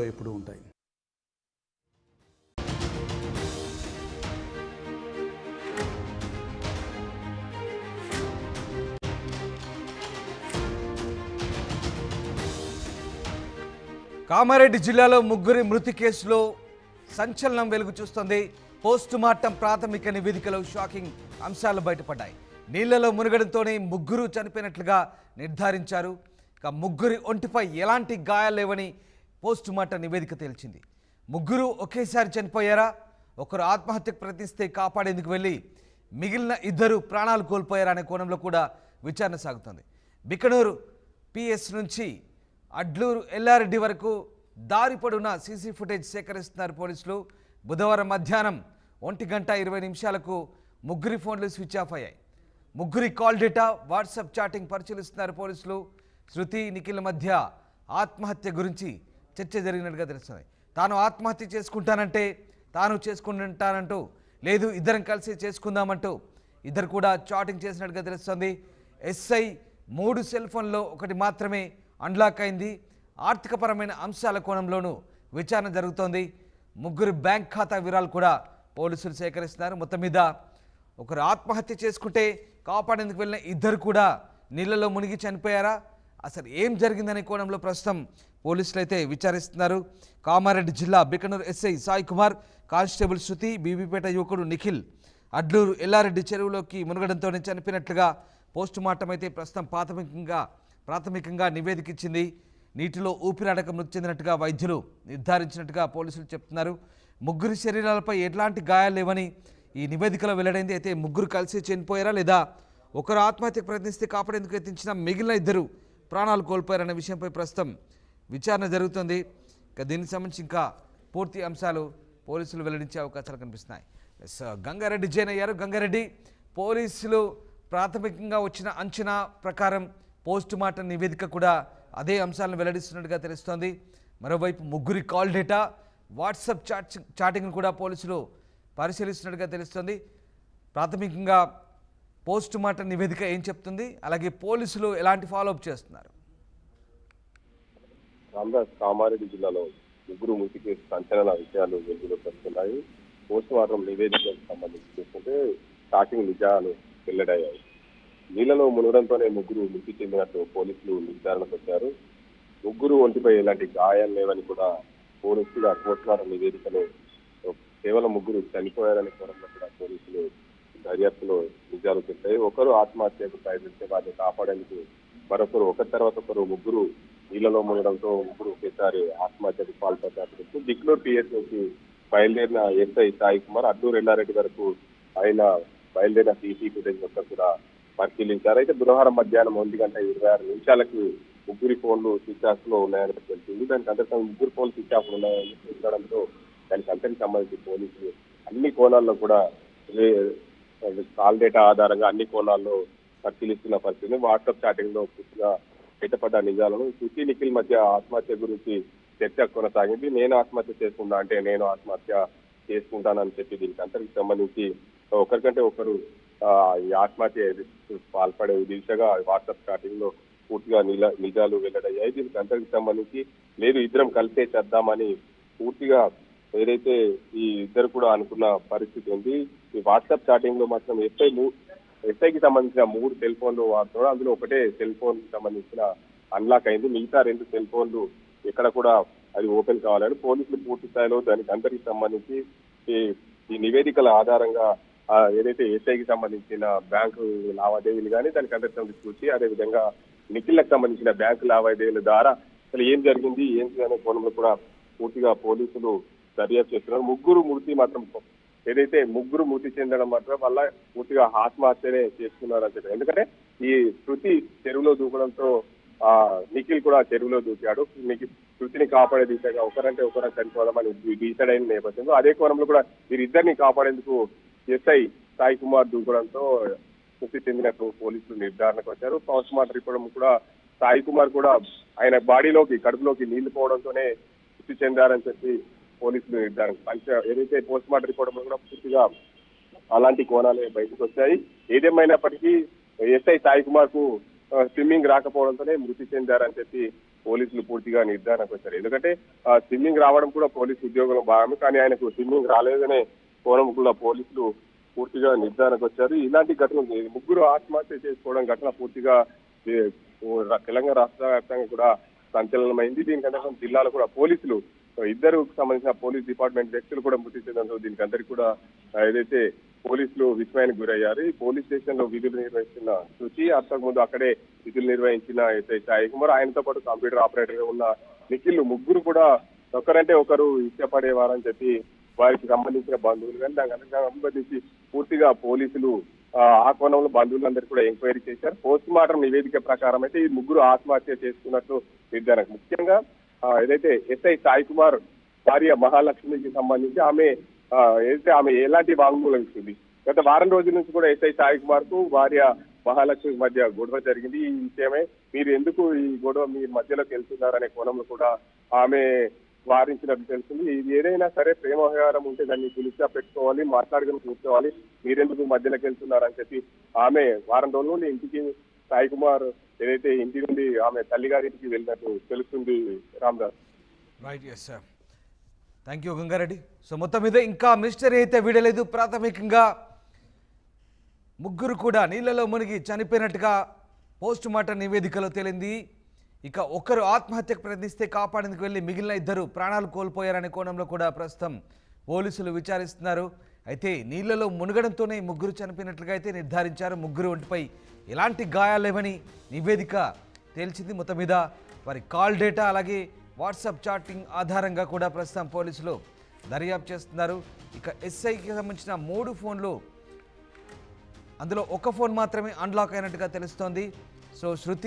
ఎప్పుడు ఉంటాయి. కామారెడ్డి జిల్లాలో ముగ్గురి మృతి కేసులో సంచలనం వెలుగు చూస్తుంది. పోస్టుమార్టం ప్రాథమిక నివేదికలో షాకింగ్ అంశాలు బయటపడ్డాయి. నీళ్లలో మునగడంతోనే ముగ్గురు చనిపోయినట్లుగా నిర్ధారించారు. ఇక ముగ్గురి ఒంటిపై ఎలాంటి గాయాలు లేవని పోస్టుమార్టం నివేదిక తేల్చింది. ముగ్గురు ఒకేసారి చనిపోయారా, ఒకరు ఆత్మహత్యకు ప్రయత్నిస్తే కాపాడేందుకు వెళ్ళి మిగిలిన ఇద్దరు ప్రాణాలు కోల్పోయారా అనే కోణంలో కూడా విచారణ సాగుతుంది. బికనూరు పిఎస్ నుంచి అడ్లూరు ఎల్లారెడ్డి వరకు దారి పొడవునా సీసీ ఫుటేజ్ సేకరిస్తున్నారు పోలీసులు. బుధవారం మధ్యాహ్నం 1:20 ముగ్గురి ఫోన్లు స్విచ్ ఆఫ్ అయ్యాయి. ముగ్గురి కాల్ డేటా, వాట్సాప్ చాటింగ్ పరిశీలిస్తున్నారు పోలీసులు. శృతి, నిఖిల్ మధ్య ఆత్మహత్య గురించి చర్చ జరిగినట్టుగా తెలుస్తుంది. తాను ఆత్మహత్య చేసుకుంటానంటూ లేదు ఇద్దరం కలిసి చేసుకుందామంటూ ఇద్దరు కూడా చాటింగ్ చేసినట్టుగా తెలుస్తుంది. ఎస్ఐ 3 సెల్ ఫోన్లో ఒకటి మాత్రమే అన్లాక్ అయింది. ఆర్థికపరమైన అంశాల కోణంలోనూ విచారణ జరుగుతోంది. ముగ్గురు బ్యాంక్ ఖాతా వివరాలు కూడా పోలీసులు సేకరిస్తున్నారు. మొత్తం మీద ఒకరు ఆత్మహత్య చేసుకుంటే కాపాడేందుకు వెళ్ళిన ఇద్దరు కూడా నీళ్లలో మునిగి చనిపోయారా, అసలు ఏం జరిగిందనే కోణంలో ప్రస్తుతం పోలీసులు అయితే విచారిస్తున్నారు. కామారెడ్డి జిల్లా బికనూరు ఎస్ఐ సాయి కుమార్, కానిస్టేబుల్ శృతి, బీబీపేట యువకుడు నిఖిల్ అడ్లూరు ఎల్లారెడ్డి చెరువులోకి మునగడంతోనే చనిపోయినట్లుగా పోస్టుమార్టం అయితే ప్రస్తుతం ప్రాథమికంగా నివేదిక ఇచ్చింది. నీటిలో ఊపిరాడక మృతి చెందినట్టుగా వైద్యులు నిర్ధారించినట్టుగా పోలీసులు చెప్తున్నారు. ముగ్గురి శరీరాలపై ఎట్లాంటి గాయాలు లేవని ఈ నివేదికలో వెల్లడైంది. అయితే ముగ్గురు కలిసి చనిపోయారా లేదా ఒకరు ఆత్మహత్యకు ప్రయత్నిస్తే కాపాడేందుకు యత్నించిన మిగిలిన ఇద్దరు ప్రాణాలు కోల్పోయారనే విషయంపై ప్రస్తుతం విచారణ జరుగుతుంది. ఇక దీనికి సంబంధించి ఇంకా పూర్తి అంశాలు పోలీసులు వెల్లడించే అవకాశాలు కనిపిస్తున్నాయి. గంగారెడ్డి జైన్ అయ్యారు. గంగారెడ్డి, పోలీసులు ప్రాథమికంగా వచ్చిన అంచనా ప్రకారం పోస్టుమార్టం నివేదిక కూడా అదే అంశాలను వెల్లడిస్తున్నట్టుగా తెలుస్తోంది. మరోవైపు ముగ్గురి కాల్ డేటా, వాట్సాప్ చాటింగ్ను కూడా పోలీసులు పరిశీలిస్తున్నట్టుగా తెలుస్తోంది. ప్రాథమికంగా పోస్టుమార్టం నివేదిక ఏం చెప్తుంది, అలాగే పోలీసులు ఎలాంటి ఫాలోఅప్ చేస్తున్నారు? కామారెడ్డి జిల్లాలో ముగ్గురు మృతి కేసు సంచలన విషయాలు వెలుగులోకి వస్తున్నాయి. పోస్టుమార్టం నివేదికకు సంబంధించి చూస్తుంటే షాకింగ్ నిజాలు వెల్లడయ్యాయి. నీళ్లలో మునగడంతోనే ముగ్గురు మృతి చెందినట్టు పోలీసులు నిర్ధారణకు వచ్చారు. ముగ్గురు ఒంటిపై ఎలాంటి గాయాలు లేవని కూడా పోలీసులు పోస్టుమార్టం నివేదికలో కేవలం ముగ్గురు చనిపోయారని కోణంలో కూడా పోలీసులు దర్యాప్తులో నిజాలు చెప్పాయి. ఒకరు ఆత్మహత్యకు ప్రయత్నిస్తే వారిని కాపాడేందుకు మరొకరు ఒకరి తర్వాత ఒకరు ముగ్గురు నీళ్లలో మునగడంతో ముగ్గురు ఒకేసారి ఆత్మహత్యకు పాల్పడ్డారు. బిక్నూరు పిఎస్ నుంచి బయలుదేరిన ఎస్ఐ సాయి కుమార్ అడ్లూరు ఎల్లారెడ్డి వరకు ఆయన బయలుదేరిన సీసీ ఫుటేజ్ మొత్తం కూడా పరిశీలించారు. అయితే బుధవారం మధ్యాహ్నం 1:26 ముగ్గురి ఫోన్లు స్విచ్ ఆఫ్ లో ఉన్నాయని తెలిసింది. దానికి అంతర్గతం ముగ్గురు ఫోన్లు స్విచ్ ఆఫ్ ఉన్నాయని ఉండడంతో దానికి అంతరికి సంబంధించి పోలీసులు అన్ని కోణాల్లో కూడా కాల్ డేటా ఆధారంగా అన్ని కోణాల్లో పరిశీలిస్తున్న పరిస్థితిని వాట్సాప్ చాటింగ్ లో పూర్తిగా బయటపడ్డ నిజాలను శృతి, నిఖిల్ మధ్య ఆత్మహత్య గురించి చర్చ కొనసాగింది. నేను ఆత్మహత్య చేసుకుంటా అంటే నేను ఆత్మహత్య చేసుకుంటానని చెప్పి దీనికి అంతరికి సంబంధించి ఒకరికంటే ఒకరు ఈ ఆత్మహత్య పాల్పడే దిశగా వాట్సాప్ చాటింగ్ లో పూర్తిగా నిజాలు వెల్లడయ్యాయి. దీనికి అంతరికి సంబంధించి లేదు ఇద్దరం కలిసే చేద్దామని పూర్తిగా ఏదైతే ఈ ఇద్దరు కూడా అనుకున్న పరిస్థితి ఉంది. ఈ వాట్సాప్ చాటింగ్ లో మాత్రం ఎస్ఐకి సంబంధించిన 3 సెల్ ఫోన్లు వాడుతున్నాడు. అందులో ఒకటే సెల్ ఫోన్ సంబంధించిన అన్లాక్ అయింది. మిగతా 2 సెల్ ఫోన్లు ఎక్కడ కూడా అది ఓపెన్ కావాలని పోలీసులు పూర్తి స్థాయిలో దానికి అందరికి సంబంధించి ఈ నివేదికల ఆధారంగా ఏదైతే ఎస్ఐకి సంబంధించిన బ్యాంకు లావాదేవీలు కానీ దానికి అందరికీ చూసి అదేవిధంగా నిఖిల్కి సంబంధించిన బ్యాంకు లావాదేవీల ద్వారా అసలు ఏం జరిగింది ఏంటి అనే కోణంలో కూడా పూర్తిగా పోలీసులు దర్యాప్తు చేస్తున్నారు. ముగ్గురు మృతి చెందడం మాత్రం వల్ల పూర్తిగా ఆత్మహత్యనే చేసుకున్నారని చెప్పారు. ఎందుకంటే ఈ శృతి చెరువులో దూకడంతో నిఖిల్ కూడా చెరువులో దూకాడు. శృతిని కాపాడే దిశగా ఒకరంటే ఒకరు చనిపోదామని డిసైడ్ అయిన నేపథ్యంలో అదే కోణంలో కూడా వీరిద్దరిని కాపాడేందుకు ఎస్ఐ సాయి కుమార్ దూకడంతో మృతి చెందినట్టు పోలీసులు నిర్ధారణకు వచ్చారు. పోస్టుమార్టం రిపోర్ట్ కూడా సాయి కుమార్ కూడా ఆయన కడుపులోకి నీళ్లు పోవడంతోనే మృతి చెందారని చెప్పి పోలీసులు నిర్ధారణ ఏదైతే పోస్టుమార్టం రిపోర్ట్ కూడా పూర్తిగా అలాంటి కోణాలే బయటకు వచ్చాయి. ఏదేమైనప్పటికీ ఎస్ఐ సాయి కుమార్ కు స్విమ్మింగ్ రాకపోవడంతోనే మృతి చెందారని చెప్పి పోలీసులు పూర్తిగా నిర్ధారణకు వచ్చారు. ఎందుకంటే స్విమ్మింగ్ రావడం కూడా పోలీసు ఉద్యోగంలో భాగమే, కానీ ఆయనకు స్విమ్మింగ్ రాలేదనే కోణం కూడా పోలీసులు పూర్తిగా నిర్ధారణకు వచ్చారు. ఇలాంటి ఘటనలు ముగ్గురు ఆత్మహత్య చేసుకోవడం ఘటన పూర్తిగా తెలంగాణ రాష్ట్ర వ్యాప్తంగా కూడా సంచలనమైంది. దీనికంటే జిల్లాలో కూడా పోలీసులు ఇద్దరు సంబంధించిన పోలీస్ డిపార్ట్మెంట్ వ్యక్తులు కూడా మృతి చెందడంతో దీనికి అందరికీ కూడా ఏదైతే పోలీసులు విస్మయానికి గురయ్యారు. ఈ పోలీస్ స్టేషన్ లో విధులు నిర్వహిస్తున్న శృతి, అంతకుముందు అక్కడే విధులు నిర్వహించిన ఎస్ఐ సాయి కుమార్, ఆయనతో పాటు కంప్యూటర్ ఆపరేటర్ గా ఉన్న నిఖిల్, ముగ్గురు కూడా ఒకరంటే ఒకరు ఇష్టపడేవారని చెప్పి వారికి సంబంధించిన బంధువులు కానీ దానికి సంబంధించి పూర్తిగా పోలీసులు ఆ కోణంలో బంధువులందరూ కూడా ఎంక్వైరీ చేశారు. పోస్ట్ మార్టం నివేదిక ప్రకారం అయితే ఈ ముగ్గురు ఆత్మహత్య చేసుకున్నట్లు నిర్ధారణ. ముఖ్యంగా ఏదైతే ఎస్ఐ సాయి కుమార్ భార్య మహాలక్ష్మికి సంబంధించి ఆమె ఎలాంటి వాంగ్మూలం ఇస్తుంది. గత వారం రోజుల నుంచి కూడా ఎస్ఐ సాయి కుమార్ కు భార్య మహాలక్ష్మి మధ్య గొడవ జరిగింది. ఈ విషయమే మీరు ఎందుకు ఈ గొడవ మీ మధ్యలోకి వెళ్తున్నారనే కోణంలో కూడా ఆమె వారించినట్టు తెలుస్తుంది. ఇది ఏదైనా సరే ప్రేమ వ్యవహారం ఉంటే దాన్ని పిలిచిగా పెట్టుకోవాలి, మాట్లాడుకుని కూర్చోవాలి, మీరెందుకు మధ్యలోకి వెళ్తున్నారని చెప్పి ఆమె వారం రోజుల నుండి ఇంటికి సాయి కుమార్ ఏదైతే ఇంటి నుండి ఆమె తల్లిగారింటికి వెళ్ళినట్టు తెలుస్తుంది. Ramdas. Right, yes sir, thank you Gangareddy. So మొత్తం మీద ఇంకా మిస్టరీ అయితే వీడలేదు. ప్రాథమికంగా ముగ్గురు కూడా నీళ్లలో మునిగి చనిపోయినట్టుగా పోస్ట్ మార్టం నివేదికలో తేలింది. ఇక ఒకరు ఆత్మహత్యకు ప్రయత్నిస్తే కాపాడేందుకు వెళ్ళి మిగిలిన ఇద్దరు ప్రాణాలు కోల్పోయారనే కోణంలో కూడా ప్రస్తుతం పోలీసులు విచారిస్తున్నారు. అయితే నీళ్లలో మునగడంతోనే ముగ్గురు చనిపోయినట్లుగా అయితే నిర్ధారించారు. ముగ్గురు ఒంటిపై ఎలాంటి గాయాలేవని నివేదిక తేల్చింది. మొత్తం మీద వారి కాల్ డేటా అలాగే వాట్సాప్ చాటింగ్ ఆధారంగా కూడా ప్రస్తుతం పోలీసులు దర్యాప్తు చేస్తున్నారు. ఇక ఎస్ఐకి సంబంధించిన 3 ఫోన్లు, అందులో ఒక ఫోన్ మాత్రమే అన్లాక్ అయినట్టుగా తెలుస్తోంది. సో శృతి